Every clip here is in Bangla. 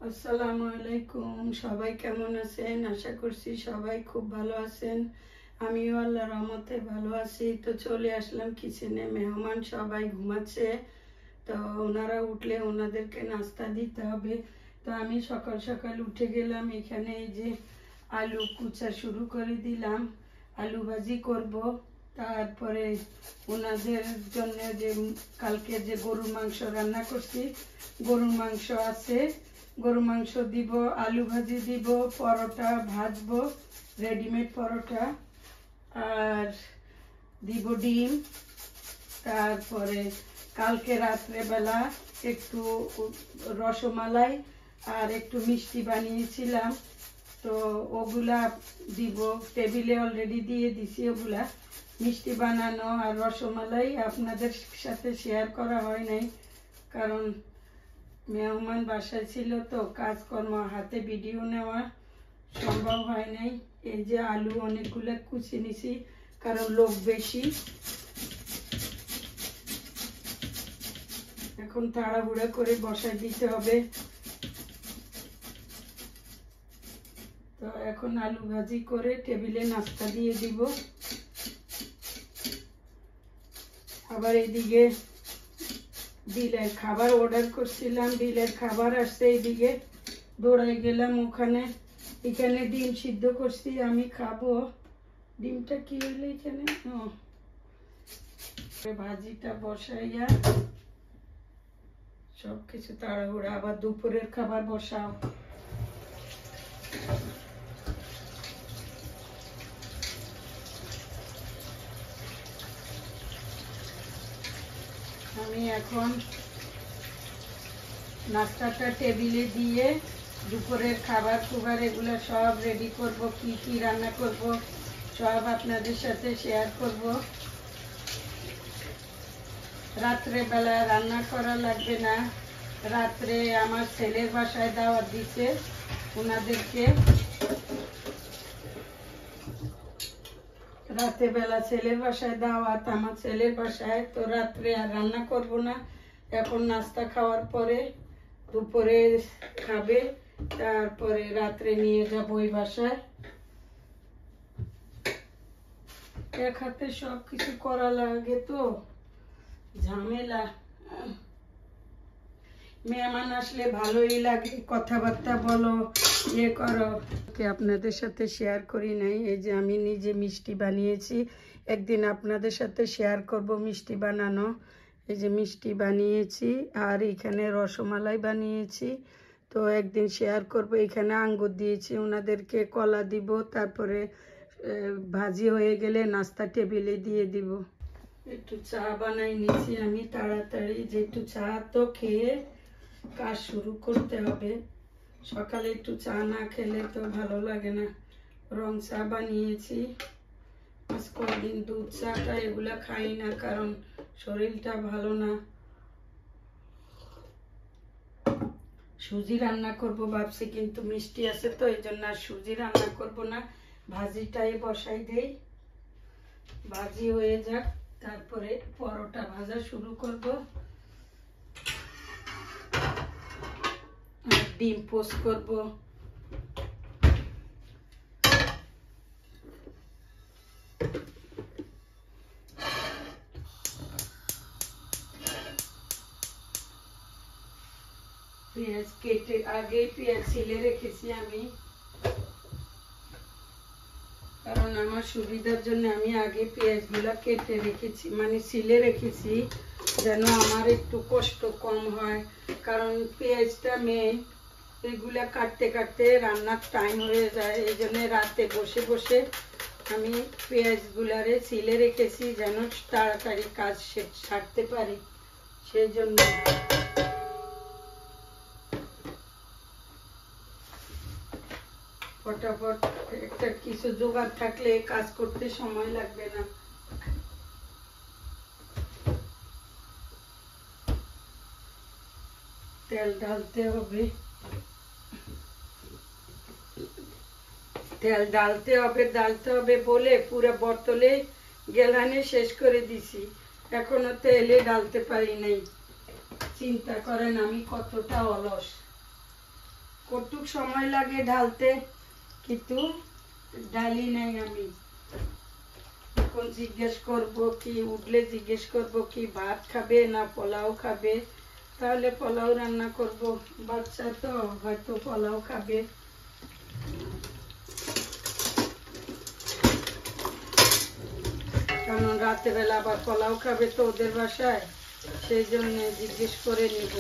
আসসালামু আলাইকুম। সবাই কেমন আছেন? আশা করছি সবাই খুব ভালো আছেন। আমিও আল্লাহর রহমতে ভালো আছি। তো চলে আসলাম কিচেনে। মেহমান সবাই ঘুমাচ্ছে, তো ওনারা উঠলে ওনাদেরকে নাস্তা দিতে হবে। তো আমি সকাল সকাল উঠে গেলাম। এখানে এই যে আলু কুচা শুরু করে দিলাম, আলু ভাজি করব। তারপরে ওনাদের জন্য যে কালকে যে গরুর মাংস রান্না করছি, গরুর মাংস আছে, গরু মাংস দিব, আলু ভাজি দিব, পরোটা ভাজবো, রেডিমেড পরোটা, আর দিব ডিম। তারপরে কালকে রাত্রেবেলা একটু রসমালাই আর একটু মিষ্টি বানিয়েছিলাম, তো ওগুলা দিব। টেবিলে অলরেডি দিয়ে দিছি ওগুলা। মিষ্টি বানানো আর রসমালাই আপনাদের সাথে শেয়ার করা হয় নাই, কারণ মেহমান বাসায় ছিল, তো কাজকর্ম হাতে ভিডিও নেওয়া সম্ভব হয় নাই। এই যে আলু অনেকগুলো কুচি নিছি, কারণ লোক বেশি। এখন তাড়াহুড়া করে বসাই দিতে হবে। তো এখন আলু ভাজি করে টেবিলে নাস্তা দিয়ে দিব। আবার এদিকে বিলের খাবার অর্ডার করছিলাম, বিলের খাবার আসছে, এইদিকে দৌড়াই গেলাম ওখানে। এখানে ডিম সিদ্ধ করছি, আমি খাবো। ডিমটা কি হলো এখানে? ভাজিটা বসাইয়া সবকিছু তাড়াহুড়া। আবার দুপুরের খাবার বসাও। আমি এখন নাস্তাটা টেবিলে দিয়ে দুপুরের খাবার খুবার এগুলো সব রেডি করব। কি কি রান্না করব সব আপনাদের সাথে শেয়ার করব। রাত্রেবেলা রান্না করা লাগবে না। রাত্রে আমার ছেলের বাসায় দাওয়াত দিচ্ছে, ওনাদেরকে রাত্রেবেলা ছেলের বাসায় দাওয়াত, আমার ছেলের বাসায়। তো রাত্রে আর রান্না করব না। এখন নাস্তা খাওয়ার পরে দুপুরে খাবে, তারপরে রাত্রে নিয়ে যাবো ওই বাসায়। এক হাতে সব কিছু করা লাগে, তো ঝামেলা। মেহমান আসলে ভালোই লাগে, কথাবার্তা বলো, ইয়ে করো। আপনাদের সাথে শেয়ার করি নাই। এই যে আমি নিজে মিষ্টি বানিয়েছি, একদিন আপনাদের সাথে শেয়ার করব মিষ্টি বানানো। এই যে মিষ্টি বানিয়েছি, আর এখানে রসমালাই বানিয়েছি, তো একদিন শেয়ার করব। এখানে আঙ্গুর দিয়েছি ওনাদেরকে, কলা দিব, তারপরে ভাজি হয়ে গেলে নাস্তা টেবিলে দিয়ে দিব। একটু চা বানাই নিয়েছি আমি তাড়াতাড়ি, যেহেতু চা তো খেয়ে কাজ শুরু করতে হবে। সকালে একটু চা না খেলে তো ভালো লাগে না। রং চা বানিয়েছি। আজ কয়েকদিন দুধ চাটা এগুলা খাই না, কারণ শরীরটা ভালো না। সুজি রান্না করব ভাবছি, কিন্তু মিষ্টি আছে তো এই জন্য আর সুজি রান্না করব না। ভাজিটাই বসাই দেই, ভাজি হয়ে যাক, তারপরে পরোটা ভাজা শুরু করব। ডিম পোস্ট করব। পেঁয়াজ কেটে আগে পেঁয়াজ ছিলে রেখেছি আমি, কারণ আমার সুবিধার জন্য আমি আগে পেঁয়াজগুলো কেটে রেখেছি, মানে ছিলে রেখেছি, যেন আমার একটু কষ্ট কম হয়। কারণ পেঁয়াজটা মেন, এগুলা কাটতে কাটতে রান্নার টাইম হয়ে যায়। এই জন্য রাতে বসে বসে আমি পেঁয়াজগুলারে ছিলে রেখেছি, যেন তাড়াতাড়ি কাজ সারতে পারি, সেই জন্য। ফটাফট একটা কিছু জোগাড় থাকলে কাজ করতে সময় লাগবে না। তেল ঢালতে হবে, তেল ঢালতে হবে বলে পুরো বোতলে গেলানে শেষ করে দিছি, এখনো তেলে ঢালতে পারি নাই। চিন্তা করেন আমি কতটা অলস। কতটুক সময় লাগে ঢালতে, কিন্তু ঢালি নাই আমি। এখন জিজ্ঞেস করবো কি, উঠলে জিজ্ঞেস করবো কি ভাত খাবে না পোলাও খাবে, তাহলে পোলাও রান্না করব। বাচ্চা তো হয়তো পোলাও খাবে। কারণ রাতের বেলা আবার পোলাও খাবে তো ওদের বাসায়, সেই জন্য জিজ্ঞেস করে নিব।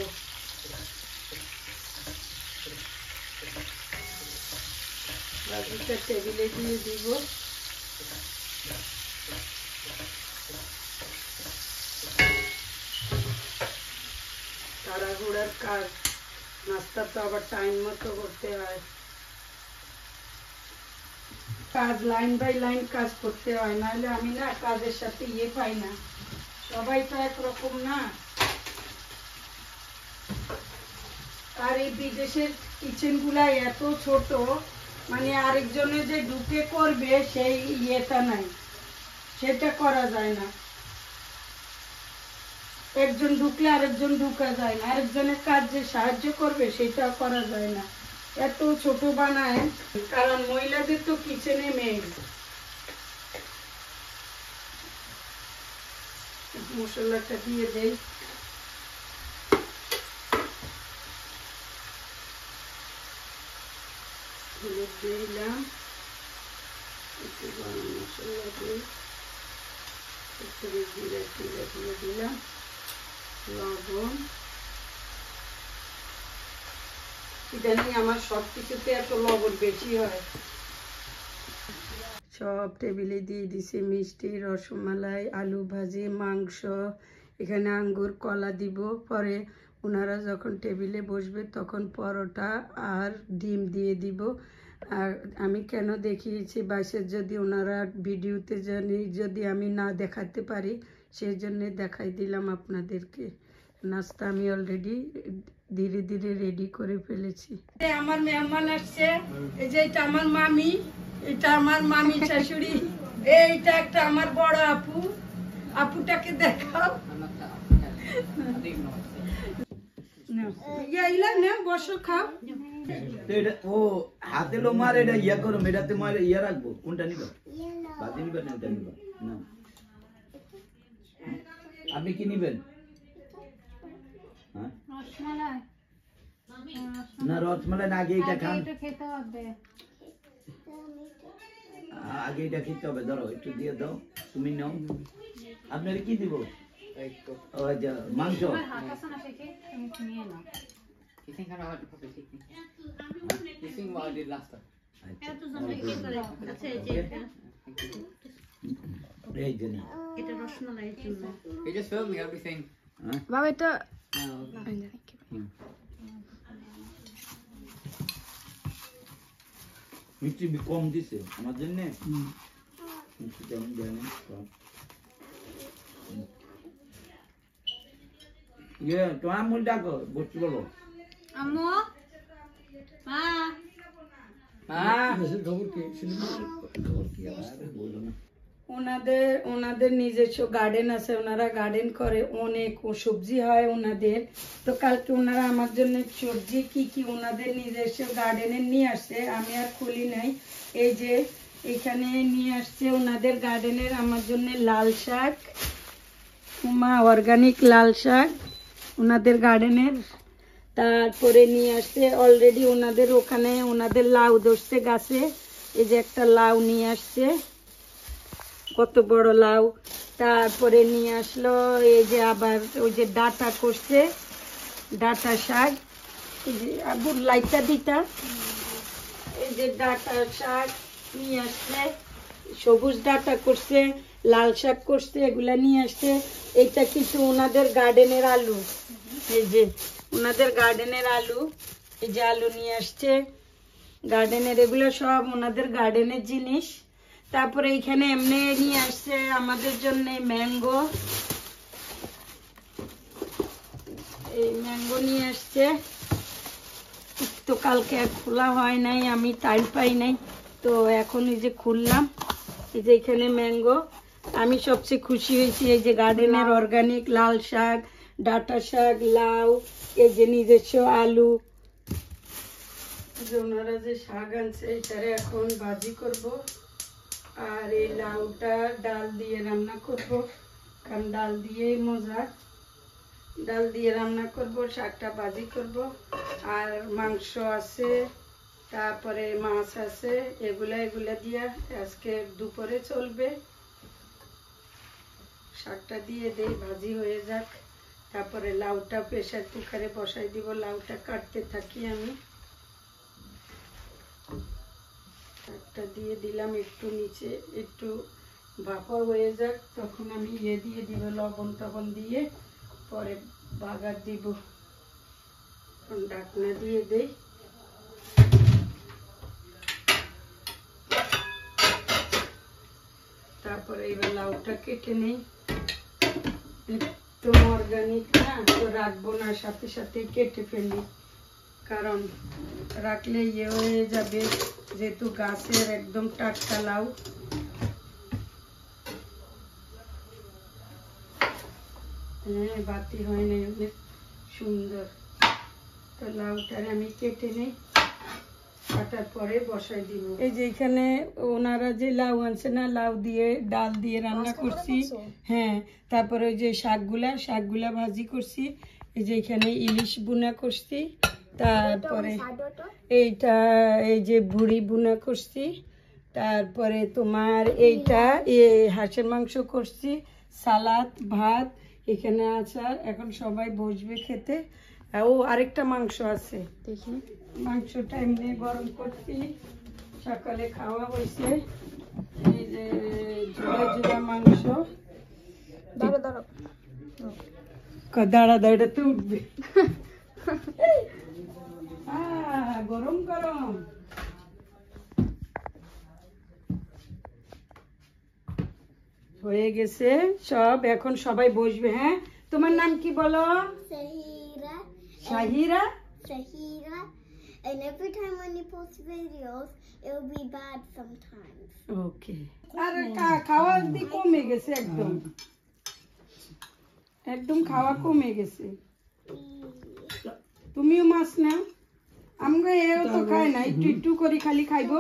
বাজিটা টেবিলে দিয়ে দিব। তাড়াহুড়ার কাজ, নাস্তা তো আবার টাইম মতো করতে হয়। কাজ লাইন বাই লাইন কাজ করতে হয়, নাহলে আমি না কাজের সাথে পাই না। সবাই তো একরকম না। আর এই বিদেশের কিচেন গুলা এত ছোট, মানে আরেকজনে যে ঢুকে করবে সেই ইয়েটা নাই, সেটা করা যায় না। একজন ঢুকলে আরেকজন ঢুকা যায় না, আরেকজনের কাজ যে সাহায্য করবে সেটা করা যায় না, এত ছোট বানায়। কারণ মহিলাদের তো কিচেনে মেইন। মশলাটা দিয়ে দেই। হলুদ দিলাম, একটু গরম মশলা দিই, একটু জিরা টিরা দিয়ে দিলাম, লবণ। ইদানিং আমার সব কিছুতে এত লবণ বেশি হয়। সব টেবিলে দিয়ে দিছি মিষ্টি, রসমালাই, আলু ভাজি, মাংস, এখানে আঙ্গুর, কলা দিব। পরে ওনারা যখন টেবিলে বসবে তখন পরোটা আর ডিম দিয়ে দিব। আর আমি কেন দেখিয়েছি বাসের, যদি ওনারা ভিডিওতে যদি আমি না দেখাতে পারি, সেই জন্য দেখাই দিলাম আপনাদেরকে। নাস্তা আমি অলরেডি ধীরে ধীরে রেডি করে ফেলেছি। আমার মেহমান আসছে, এই যে এটা আমার মামি, এটা আমার মামি শাশুড়ি, এইটা একটা আমার বড় আপু। আপুটাকে দেখাও। না বসো, খাও। ও হাতে লো মার, এটা ইয়া করো, এটাতে মার ইয়া রাখবো। কোনটা নিবা? বাতি নিবা না এটা নিবা? না আপনি কি নিবেন? হ্যাঁ রসমালাই। না রসমালাই না, আগে এটা খান। আগে এটা খেতে হবে। ধরো একটু দিয়ে দাও, তুমি নাও। আপনার কি দিব? মাংস। বাবা এটা মিষ্টি কম দিছে আমার জন্য। মিষ্টি কেমন জানেন? ইয়ে তোমার মূল ডাকো, বসতে বলো। আম্মু, মা, ওনাদের নিজস্ব গার্ডেন আছে, ওনারা গার্ডেন করে, অনেক সবজি হয় ওনাদের। তো কালকে ওনারা আমার জন্য সবজি কি কি ওনাদের নিজস্ব গার্ডেনে নিয়ে আসছে, আমি আর খুলি নাই। এই যে এখানে নিয়ে আসছে ওনাদের গার্ডেনের আমার জন্য লাল শাক, অর্গানিক লাল শাক ওনাদের গার্ডেনের। তারপরে নিয়ে আসছে অলরেডি ওনাদের ওখানে ওনাদের লাউ ধরছে গাছে, এই যে একটা লাউ নিয়ে আসছে, কত বড় লাউ। তারপরে নিয়ে আসলো এই যে আবার ওই যে ডাটা করছে, ডাটা শাক, এই যে আবুর লাইটা দিতা, এই যে ডাটা শাক নিয়ে আসছে, সবুজ ডাটা করছে, লাল শাক করছে, এগুলা নিয়ে আসছে। এইটা কিছু ওনাদের গার্ডেনের আলু, এই যে ওনাদের গার্ডেনের আলু, এই যে আলু নিয়ে আসছে গার্ডেনের, এগুলো সব ওনাদের গার্ডেনের জিনিস। তারপরে এখানে এমনি নিয়ে আসছে আমাদের জন্য ম্যাঙ্গো, এই ম্যাঙ্গো নিয়ে আসছে। তো কালকে আর খোলা হয় নাই, আমি টাইম পাই নাই, তো এখন এই যে খুললাম। এই যে এখানে ম্যাঙ্গো। আমি সবচেয়ে খুশি হয়েছি এই যে গার্ডেনের অর্গানিক লাল শাক, ডাটা শাক, লাউ, এই যে নিজস্ব আলু, যে ওনারা যে শাক আনছে এটারে এখন ভাজি করব, আর এই লাউটা ডাল দিয়ে রান্না করব, কারণ ডাল দিয়েই মজা। ডাল দিয়ে রান্না করব, শাকটা ভাজি করব, আর মাংস আছে, তারপরে মাছ আছে, এগুলা দিয়ে আজকে দুপুরে চলবে। শাকটা দিয়ে দেই, ভাজি হয়ে যাক, তারপরে লাউটা প্রেসার কুকারে বসাই দিব। লাউটা কাটতে থাকি আমি। শাকটা দিয়ে দিলাম, একটু নিচে একটু ভাপা হয়ে যাক, তখন আমি দিয়ে দিব লবণ টবণ দিয়ে, পরে বাগার দিব। ঢাকনা দিয়ে দেই। তারপরে এবার লাউটা কেটে নেই। একটু অর্গানিক না, তো রাখবো না, সাথে সাথে কেটে ফেলি, কারণ রাখলে ইয়ে হয়ে যাবে, যেহেতু গাছের একদম টাটকা লাউ। হ্যাঁ, বাতি হয় না, অনেক সুন্দর। তো লাউটারে আমি কেটে নেই, কাটার পরে বসাই দিব। এই যে এখানে ওনারা যে লাউ আনছে না, লাউ দিয়ে ডাল দিয়ে রান্না করছি। হ্যাঁ, তারপরে ওই যে শাকগুলা ভাজি করছি। এই যে এখানে ইলিশ বুনা করছি, তারপরে এইটা এই যে বুড়ি বুনা করছি, তারপরে তোমার এইটা হাঁসের মাংস করছি, সালাদ, ভাত, এখানে আচার। এখন সবাই বসবে খেতে। ও আরেকটা মাংস আছে, দেখি। মাংসটা এমনি গরম করছি, সকালে খাওয়া হয়েছে। এই যে ঝোলা মাংস। দাঁড়া, এটা তো উঠবে। গরম গরম। হয়ে গেছে সব, এখন সবাই বসবে। হ্যাঁ, তোমার নাম কি বলো? Shahira. Shahira. And every time when you post videos, it will be bad sometimes. Okay. আরে খাওয়া দি কমে গেছে, একদম খাওয়া কমে গেছে। তুমিও মাছ নাও, আমরা এও তো খাই না, একটু করে খালি খাইবো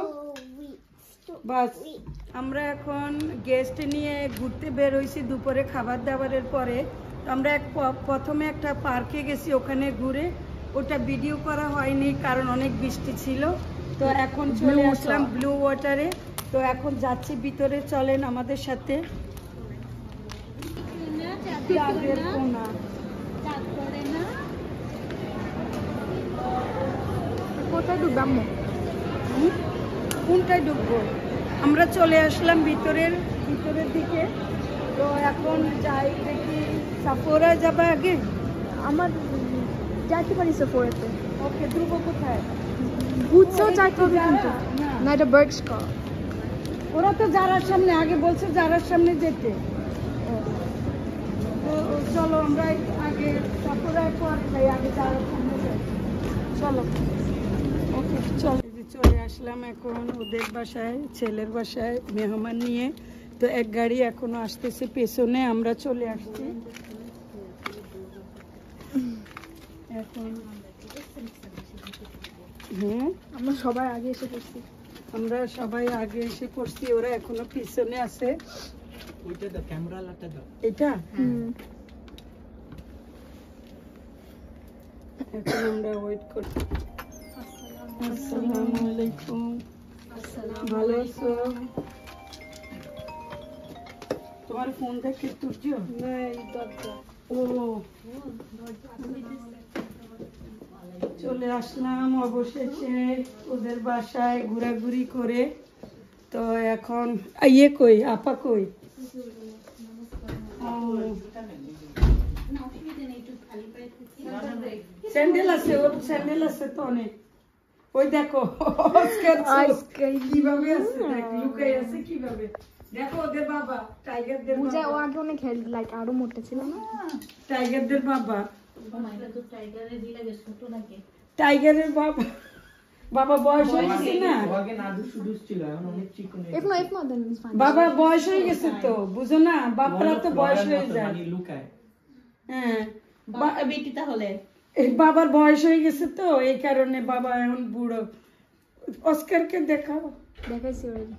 বাস। আমরা এখন গেস্ট নিয়ে ঘুরতে বের হইছি দুপুরে খাবার দাবারের পরে। আমরা প্রথমে একটা পার্কে গেছি, ওখানে ঘুরে ওটা ভিডিও করা হয়নি কারণ অনেক বৃষ্টি ছিল। তো এখন চলে আসলাম ব্লু ওয়াটারে। তো এখন যাচ্ছি ভিতরে, চলেন আমাদের সাথে। কোথায় ঢুকবো? কোনটায় ঢুকবো? আমরা চলে আসলাম ভিতরের দিকে। তো এখন যাই, দেখি সাফোরা যাবে আগে। আমার যাইতে পারি সাফোরাতে। ওকে, ধ্রুব কোথায়? বুঝছেও যাইতে হবে কিন্তু না, এটা বার্ডস কা। ওরা তো জারার সামনে, আগে বলছে জারার সামনে যেতে। তো চলো আমরা আগে সাফোরার পর যাই, আগে জারার সামনে যাই। চলো, ওকে চলো। চলে আসলাম এখন ওদের বাসায়, ছেলের বাসায় মেহমান নিয়ে। তো এক গাড়ি এখনো আসতেছে পেছনে, আমরা চলে আসছি এখন। হ্যাঁ, আমরা সবাই আগে এসে পড়ছি। ওরা এখনো পিছনে আছে। এটা এখন আমরা ওয়েট করছি। আসসালামু আলাইকুম। ভালো আছো? তোমার ফোন দেখে তুলছ? ও, চলে আসলাম অবশেষে ওদের বাসায় ঘোরাঘুরি করে। তো এখন ইয়ে কই, আপা কই? স্যান্ডেল আছে, ওর স্যান্ডেল আছে তো অনেক। ওই দেখো কিভাবে আছে, লুকাই আছে কিভাবে। দেখো ওদের বাবা, টাইগারদের বাবা। ও আগে অনেক লাইক আরো মোটা ছিল না? টাইগারদের বাবা, টাইগারের বাবা বয়স হয়ে গেছে না? বাবা বয়স হয়ে গেছে তো, বুঝো না? বাবারা তো বয়স হয়ে যায়। হ্যাঁ, বাবার বয়স হয়ে গেছে তো, এই কারণে বাবা এখন বুড়ো অস্কারকে দেখাও। দেখাইছি অলরেডি।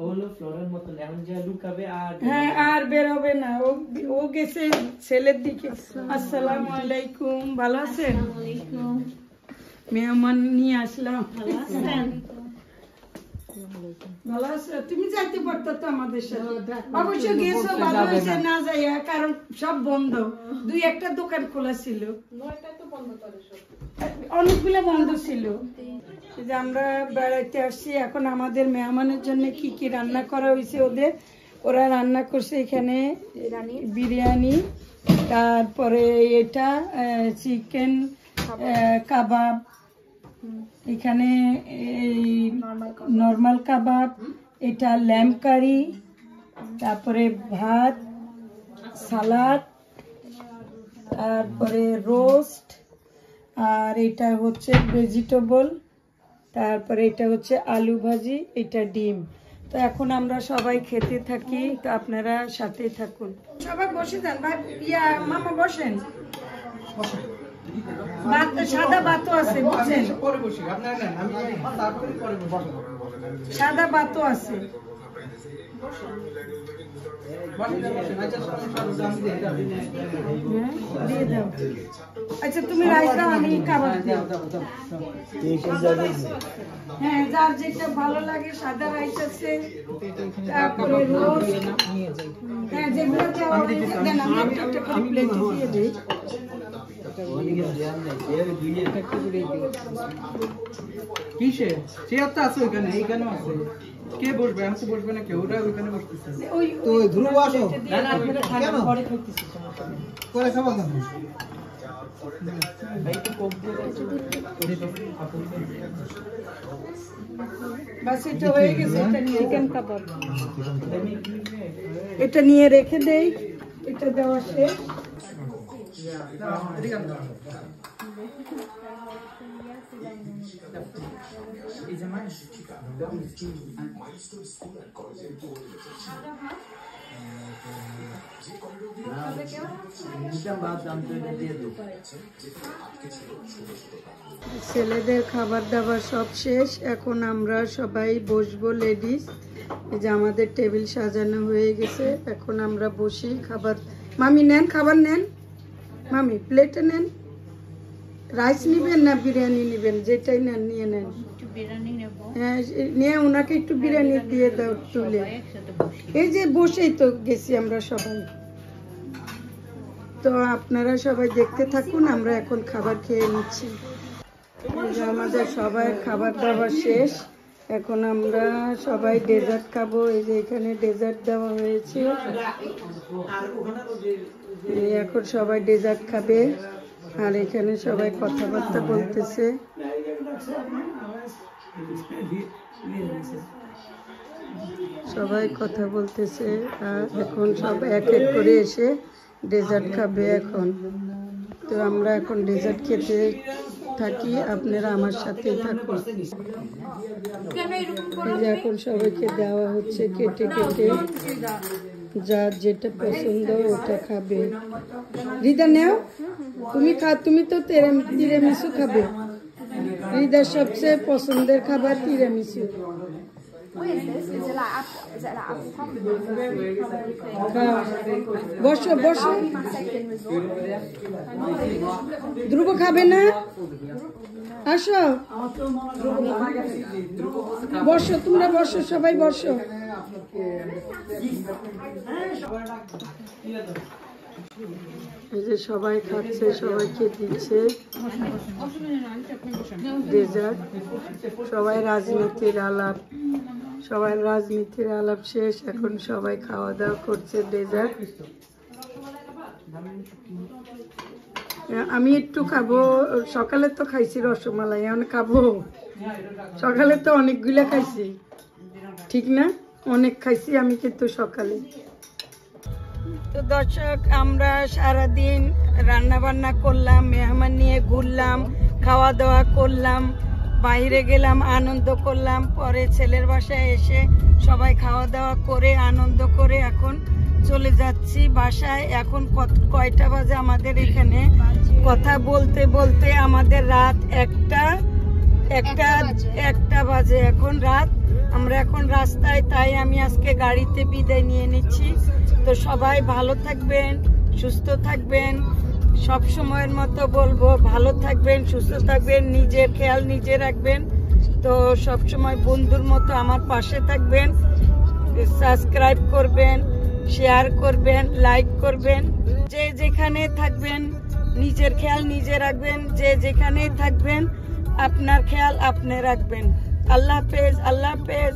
ওগুলো ফ্লোরের মতন এখন যা লুকাবে আর হ্যাঁ আর বের হবে না, ও গেছে ছেলের দিকে। আসসালামু আলাইকুম, ভালো আছেন? মেহমান নিয়ে আসলাম। ভালো আছে? তুমি যাইতে পারতো তো আমাদের সাথে। অবশ্য গেছো, ভালো হয়েছে না যাইয়া, কারণ সব বন্ধ। দুই একটা দোকান খোলা ছিল, অনেকগুলো বন্ধ ছিল। যে আমরা বেড়াইতে আসছি, এখন আমাদের মেহমানের জন্য কি কি রান্না করা হয়েছে ওদের, ওরা রান্না করছে এখানে বিরিয়ানি, তারপরে এটা চিকেন কাবাব, এখানে নর্মাল কাবাব, এটা ল্যাম্ব কারি, তারপরে ভাত, সালাদ, তারপরে রোস্ট, আর এটা হচ্ছে ভেজিটেবল, তারপরে এটা হচ্ছে আলু ভাজি, এটা ডিম। তো এখন আমরা সবাই খেতে থাকি, তো আপনারা সাথে থাকুন। সবাই বসে যান, মামা বসেন। সাদা ভাতও আছে, বুঝছেন? সাদা ভাতও আছে। দিয়ে দাও। আচ্ছা তুমি রাইস দাও, আমি খাবার দিই। হ্যাঁ যার যেটা ভালো লাগে, সাদা রাইস আছে, তারপরে রোস্ট, হ্যাঁ যেগুলো দেওয়া হয়েছে দেন, আমি একটা খালি প্লেটে দিয়ে দিই। কিসে চেয়ারটা আছে ওইখানে, এইখানেও আছে। কে বসবে? আমি তো বসবে না, কেউ ওরা ওইখানে বসতেছে। তো ধ্রুব আসো কেন পরে খাইতেছি, করে খাবো কেন? বাস এটা হয়ে গেছে। এটা নিয়ে চিকেন কাবাব, এটা নিয়ে রেখে দেই, এটা দেওয়া শেষ। ছেলেদের খাবার দাবার সব শেষ, এখন আমরা সবাই বসবো লেডিস। এই যে আমাদের টেবিল সাজানো হয়ে গেছে, এখন আমরা বসি খাবার। মামি নেন, খাবার নেন, মামি প্লেটে নেন। রাইস নিবেন না বিরিয়ানি নিবেন, যেটাই নেন নিয়ে নেন। হ্যাঁ নিয়ে ওনাকে একটু বিরিয়ানি দিয়ে দাও তুলে। এই যে বসেই তো গেছি আমরা সবাই। তো আপনারা সবাই দেখতে থাকুন, আমরা এখন খাবার খেয়ে নিচ্ছি। আমাদের সবাই খাবার দাবার শেষ, এখন আমরা সবাই ডেজার্ট খাবো। এই যে এখানে ডেজার্ট দেওয়া হয়েছে, এখন সবাই ডেজার্ট খাবে। আর এখানে সবাই কথাবার্তা বলতেছে। সবাই কথা বলতেছে, আর এখন সব এক এক করে এসে ডেজার্ট খাবে এখন। তো আমরা এখন ডেজার্ট খেতে থাকি, আপনারা আমার সাথেই থাকুন। এই যে এখন সবাইকে দেওয়া হচ্ছে কেটে কেটে, যার যেটা পছন্দ ওটা খাবে। রিদা নেও, তুমি তো তিরামিসু খাবে। রিদার সবচেয়ে পছন্দের খাবার তিরামিসু। বসো বসো, ধ্রুব খাবে না? আসো বসো, তোমরা বসো, সবাই বসো। এই যে সবাই খাচ্ছে, সবাইকে দিচ্ছে ডেজার্ট। সবাই রাজনীতির আলাপ শেষ, এখন সবাই খাওয়া দাওয়া করছে ডেজার্ট। আমি একটু খাবো, সকালে তো খাইছি রসমালাই, এখন খাবো। সকালে তো অনেকগুলা খাইছি, ঠিক না? অনেক খাইছি আমি কিন্তু সকালে। তো দর্শক, আমরা সারাদিন রান্না বান্না করলাম, মেহমান নিয়ে ঘুরলাম, খাওয়া দাওয়া করলাম, বাইরে গেলাম, আনন্দ করলাম। পরে ছেলের বাসায় এসে সবাই খাওয়া দাওয়া করে আনন্দ করে এখন চলে যাচ্ছি বাসায়। এখন কয়টা বাজে আমাদের এখানে? কথা বলতে বলতে আমাদের রাত 1টা একটা বাজে এখন রাত। আমরা এখন রাস্তায়, তাই আমি আজকে গাড়িতে বিদায় নিয়ে নিচ্ছি। তো সবাই ভালো থাকবেন, সুস্থ থাকবেন। সব সময়ের মতো বলবো, ভালো থাকবেন, সুস্থ থাকবেন, নিজের খেয়াল নিজে রাখবেন। তো সব সময় বন্ধুর মতো আমার পাশে থাকবেন। সাবস্ক্রাইব করবেন, শেয়ার করবেন, লাইক করবেন। যে যেখানে থাকবেন নিজের খেয়াল নিজে রাখবেন। যে যেখানেই থাকবেন আপনার খেয়াল আপনি রাখবেন। আল্লাহ হাফেজ, আল্লাহ হাফেজ।